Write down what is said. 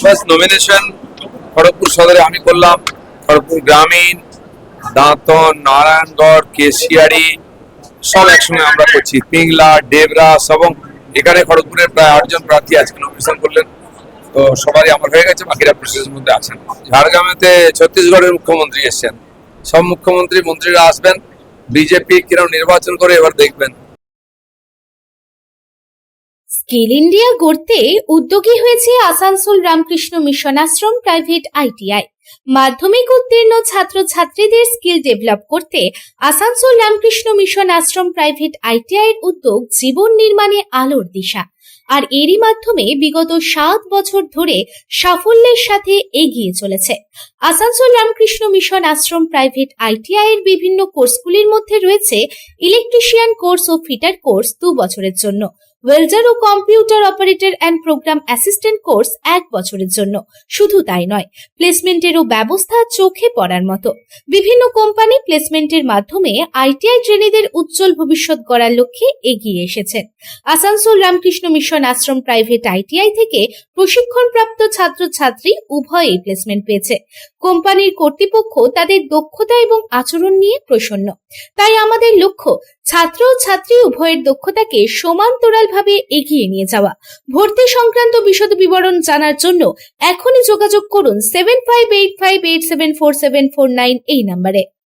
First nomination Kharagpur সদরে আমি করলাম। খড়গপুর গ্রামীণ, দাঁতন, নারায়ণগড়, কেশিয়ারি সব একসঙ্গে আমরা করছি। পিংলা, ডেবরাস এবং এখানে খড়গপুরের প্রায় 8 জন প্রার্থী আজকে নমিনেশন করলেন। তো সবারই আমার হয়ে গেছে, বাকিরা প্রসেসের মধ্যে আছেন। ঝাড়গ্রামেতে ছত্তিশগড়ের মুখ্যমন্ত্রী এসছেন, সব মন্ত্রীরা আসবেন। বিজেপি কিরকম নির্বাচন করে এবার দেখবেন। স্কিল ইন্ডিয়া গড়তে উদ্যোগী হয়েছে Asansol Ramakrishna mission ashram private ITI. মাধ্যমিক উত্তীর্ণ ছাত্রছাত্রীদের স্কিল ডেভেলপ করতে Asansol Ramakrishna mission ashram private ITI এর উদ্যোগ জীবন নির্মাণে আলোর দিশা। আর এরই মাধ্যমে বিগত 7 বছর ধরে সাফল্যের সাথে এগিয়ে চলেছে। Asansol Ramakrishna mission ashram private ITI এর বিভিন্ন কোর্সগুলির মধ্যে রয়েছে ইলেকট্রিশিয়ান কোর্স ও ফিটার কোর্স 2 বছরের জন্য, ওয়েল্ডার ও computer operator and program assistant course 1 বছরের জন্য। শুধু তাই নয়, প্লেসমেন্টেরও ব্যবস্থা চোখে পড়ার মতো। বিভিন্ন কোম্পানি প্লেসমেন্টের মাধ্যমে আইটিআই ট্রেনিদের উজ্জ্বল ভবিষ্যৎ গড়ার লক্ষ্যে এগিয়ে এসেছেন। Asansol Ramakrishna mission ashram private ITI থেকে প্রশিক্ষণপ্রাপ্ত ছাত্রছাত্রী উভয়েই প্লেসমেন্ট পেয়েছে। কোম্পানির কর্তৃপক্ষ তাদের দক্ষতা এবং আচরণ নিয়ে প্রসন্ন। তাই আমাদের লক্ষ্য ছাত্র ও ছাত্রী উভয়ের দক্ষতাকে সমান্তরালভাবে এগিয়ে নিয়ে যাওয়া। ভর্তি সংক্রান্ত বিশদ বিবরণ জানার জন্য এখনই যোগাযোগ করুন 7585874749 এই নম্বরে।